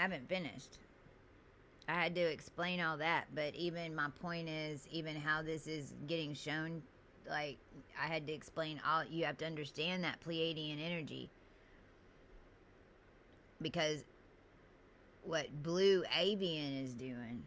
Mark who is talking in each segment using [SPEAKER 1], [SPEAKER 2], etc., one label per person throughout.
[SPEAKER 1] haven't finished. I had to explain all that, but even my point is, even how this is getting shown, like, I had to explain all. You have to understand that Pleiadian energy, because what Blue Avian is doing.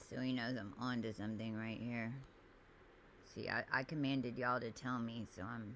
[SPEAKER 1] So he knows I'm onto something right here. See, I commanded y'all to tell me, so I'm...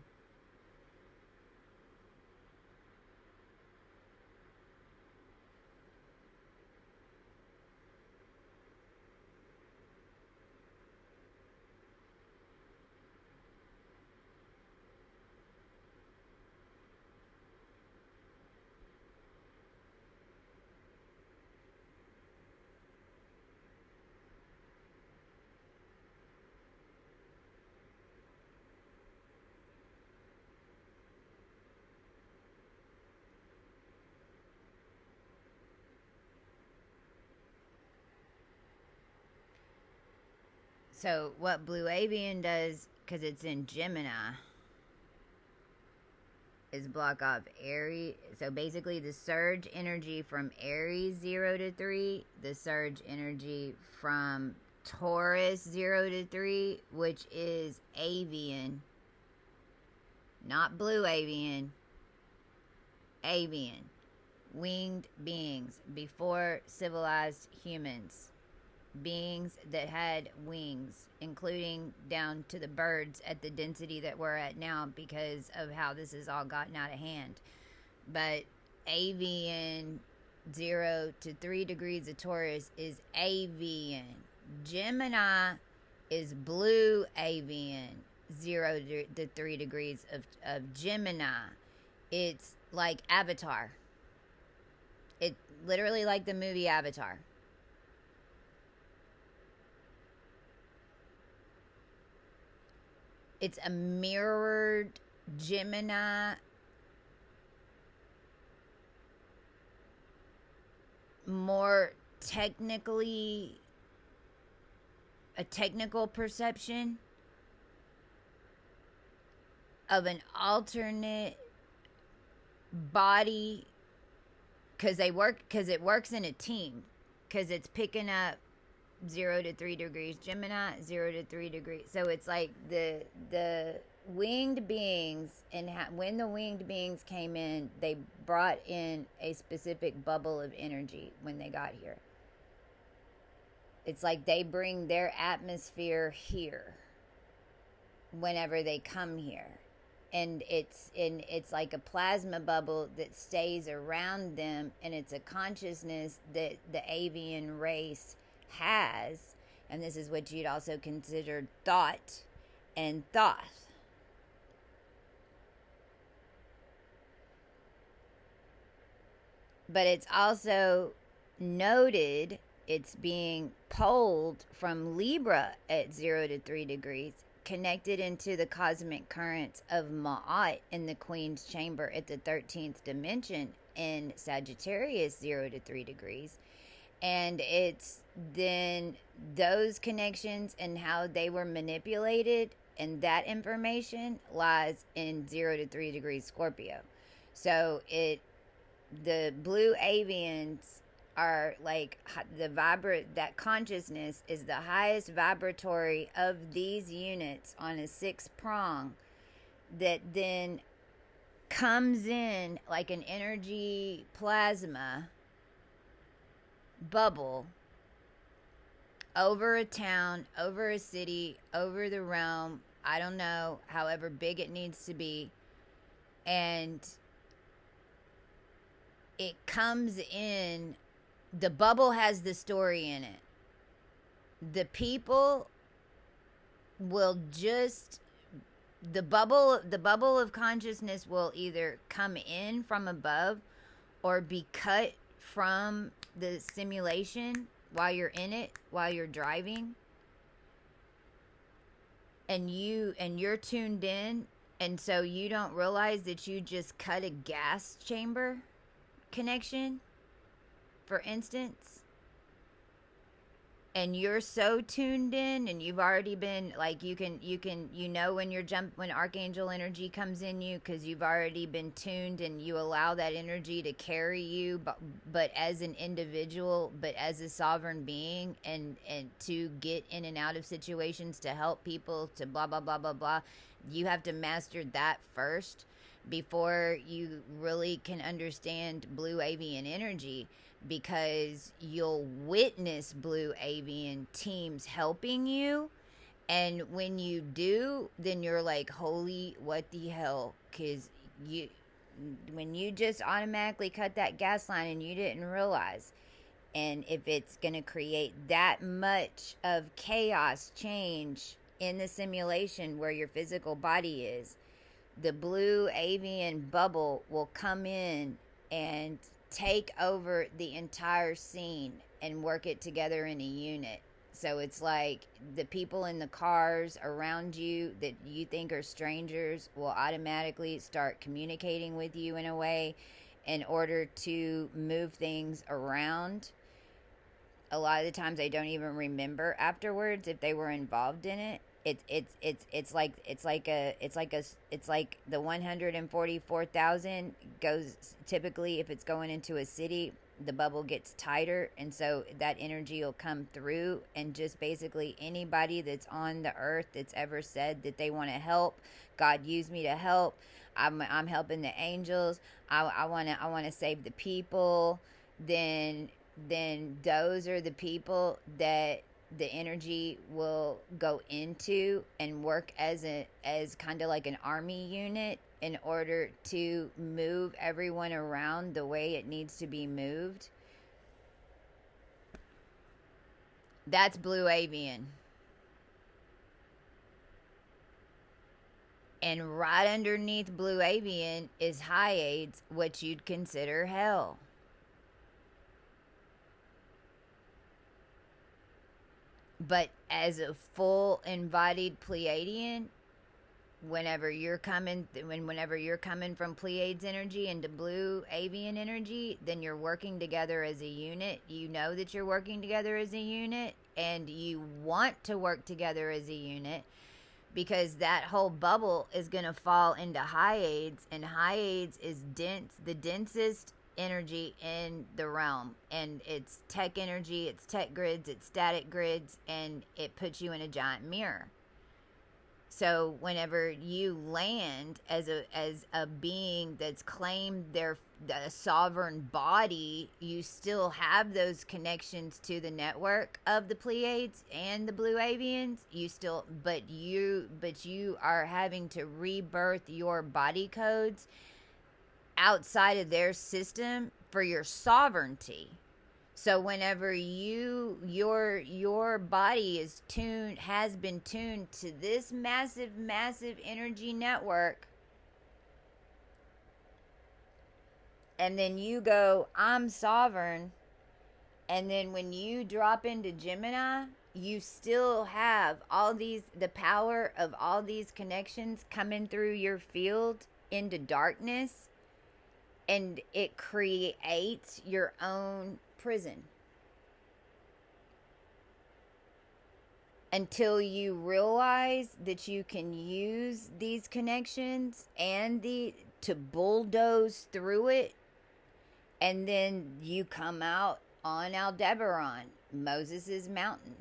[SPEAKER 1] So what Blue Avian does, because it's in Gemini, is block off Aries. So basically the surge energy from Aries 0 to 3, the surge energy from Taurus 0 to 3, which is avian, not blue avian, avian, winged beings before civilized humans. Beings that had wings, including down to the birds at the density that we're at now because of how this has all gotten out of hand. But avian 0 to 3 degrees of Taurus is avian. Gemini is blue avian 0 to 3 degrees of Gemini. It's like Avatar. It literally like the movie Avatar. It's a mirrored Gemini, more technically, a technical perception of an alternate body, because it works in a team, because it's picking up 0 to 3 degrees Gemini, 0 to 3 degrees. So it's like the winged beings, and when the winged beings came in, they brought in a specific bubble of energy when they got here. It's like they bring their atmosphere here whenever they come here. And it's like a plasma bubble that stays around them, and it's a consciousness that the avian race has, and this is what you'd also consider thought and thoth. But it's also noted it's being pulled from Libra at 0 to 3 degrees, connected into the cosmic currents of Ma'at in the Queen's Chamber at the 13th dimension in Sagittarius 0 to 3 degrees. And it's then those connections and how they were manipulated, and that information lies in 0 to 3 degrees Scorpio. So the blue avians are like that consciousness is the highest vibratory of these units on a 6 prong that then comes in like an energy plasma bubble over a town, over a city, over the realm, I don't know, however big it needs to be. And it comes in, the bubble has the story in it. The people will just, the bubble of consciousness will either come in from above or be cut from the simulation while you're in it, while you're driving, and you're tuned in, and so you don't realize that you just cut a gas chamber connection, for instance, and you're so tuned in, and you've already been like, you know when archangel energy comes in you, because you've already been tuned, and you allow that energy to carry you, but as an individual, but as a sovereign being, and to get in and out of situations, to help people, to blah blah blah blah blah. You have to master that first before you really can understand blue avian energy, because you'll witness blue avian teams helping you, and when you do, then you're like, holy, what the hell? Because when you just automatically cut that gas line and you didn't realize, and if it's going to create that much of chaos change in the simulation where your physical body is, the blue avian bubble will come in and take over the entire scene and work it together in a unit. So it's like the people in the cars around you that you think are strangers will automatically start communicating with you in a way in order to move things around. A lot of the times they don't even remember afterwards if they were involved in it. It's like the 144,000 goes, typically if it's going into a city, the bubble gets tighter, and so that energy will come through, and just basically anybody that's on the earth that's ever said that they want to help, God used me to help, I'm helping the angels, I want to save the people, then those are the people that the energy will go into and work as kind of like an army unit in order to move everyone around the way it needs to be moved. That's blue avian. And right underneath blue avian is Hyades, which you'd consider hell. But as a full embodied Pleiadian, whenever you're coming from Pleiades energy into blue avian energy, then you're working together as a unit. You know that you're working together as a unit, and you want to work together as a unit, because that whole bubble is going to fall into Hyades, and Hyades is the densest energy in the realm, and it's tech energy, it's tech grids, it's static grids, and it puts you in a giant mirror. So whenever you land as a being that's claimed the sovereign body, you still have those connections to the network of the Pleiades and the blue avians. But you are having to rebirth your body codes outside of their system for your sovereignty. So whenever your body has been tuned to this massive energy network, and then you go, I'm sovereign, and then when you drop into Gemini, you still have the power of all these connections coming through your field into darkness, and it creates your own prison until you realize that you can use these connections and to bulldoze through it, and then you come out on Aldebaran, Moses' mountain.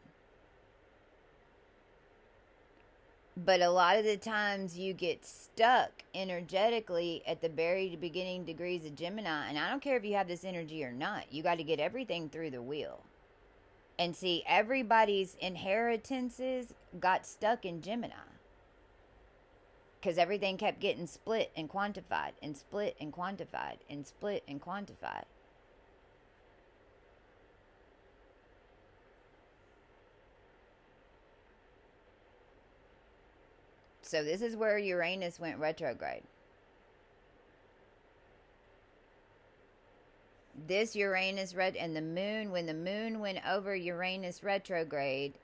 [SPEAKER 1] But a lot of the times you get stuck energetically at the very beginning degrees of Gemini. And I don't care if you have this energy or not. You got to get everything through the wheel. And see, everybody's inheritances got stuck in Gemini. Because everything kept getting split and quantified and split and quantified and split and quantified. So this is where Uranus went retrograde. This Uranus and the moon, when the moon went over Uranus retrograde,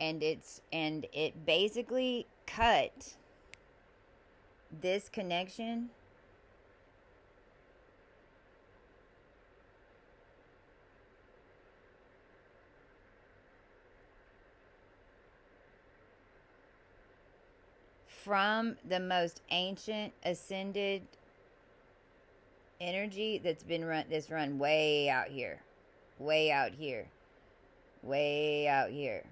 [SPEAKER 1] and it basically cut this connection from the most ancient ascended energy that's run way out here, way out here, way out here.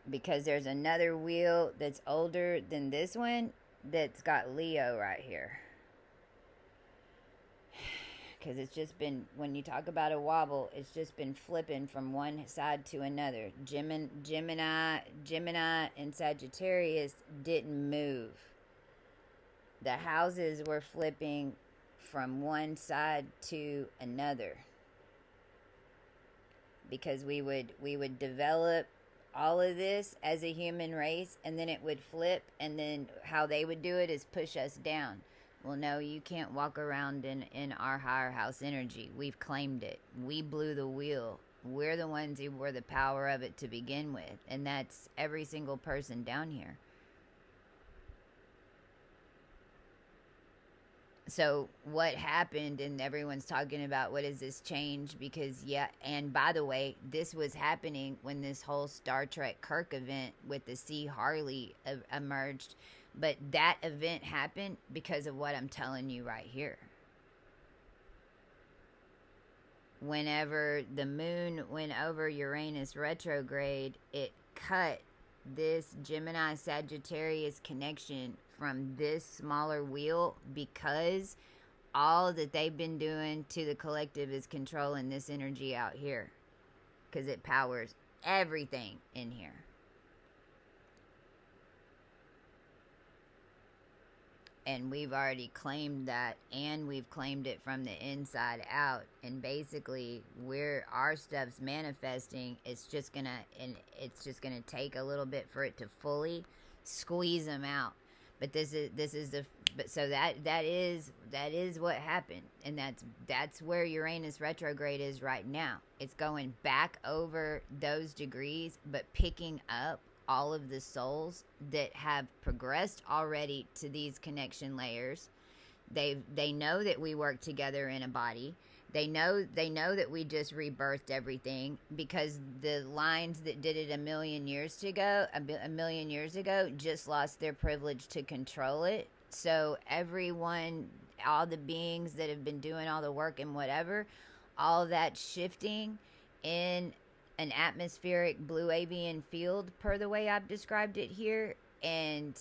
[SPEAKER 1] Because there's another wheel that's older than this one that's got Leo right here. Because it's just been, when you talk about a wobble, it's just been flipping from one side to another. Gemini and Sagittarius didn't move. The houses were flipping from one side to another. Because we would develop all of this as a human race, and then it would flip, and then how they would do it is push us down. Well, no, you can't walk around in our higher house energy. We've claimed it. We blew the wheel. We're the ones who were the power of it to begin with. And that's every single person down here. So what happened, and everyone's talking about what is this change, because and by the way, this was happening when this whole Star Trek Kirk event with the C. Harley emerged. But that event happened because of what I'm telling you right here. Whenever the moon went over Uranus retrograde, it cut this Gemini Sagittarius connection from this smaller wheel, because all that they've been doing to the collective is controlling this energy out here, because it powers everything in here. And we've already claimed that, and we've claimed it from the inside out. And basically, where our stuff's manifesting, it's just gonna take a little bit for it to fully squeeze them out. But so that is what happened, and that's where Uranus retrograde is right now. It's going back over those degrees, but picking up all of the souls that have progressed already to these connection layers. They know that we work together in a body. They know that we just rebirthed everything, because the lines that did it a million years ago just lost their privilege to control it. So everyone, all the beings that have been doing all the work and whatever, all that shifting in an atmospheric blue avian field, per the way I've described it here, and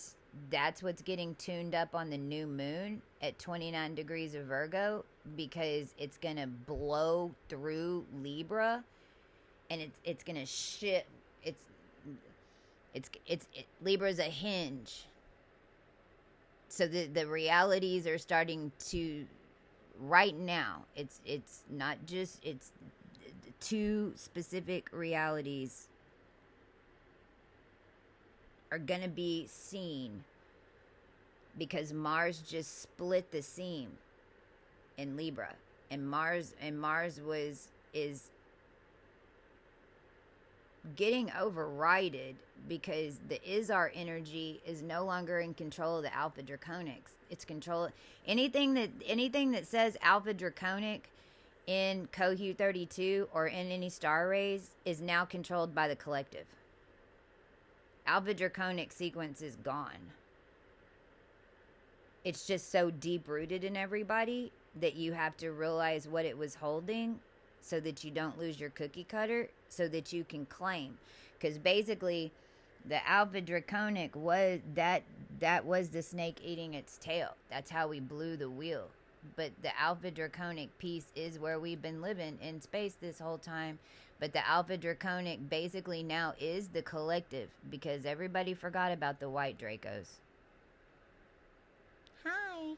[SPEAKER 1] that's what's getting tuned up on the new moon at 29 degrees of Virgo, because it's gonna blow through Libra, and it's gonna shift. Libra's a hinge, so the realities are starting to, right now. It's not just, it's two specific realities are gonna be seen, because Mars just split the seam in Libra, and Mars is getting overrided, because the Izar energy is no longer in control of the Alpha Draconics. It's control anything that says Alpha Draconic in Cohu 32 or in any star rays is now controlled by the collective. Alpha Draconic sequence is gone. It's just so deep rooted in everybody that you have to realize what it was holding so that you don't lose your cookie cutter, so that you can claim. Because basically, the Alpha Draconic was that was the snake eating its tail. That's how we blew the wheel. But the Alpha Draconic piece is where we've been living in space this whole time. But the Alpha Draconic basically now is the collective, because everybody forgot about the white Dracos. Hi.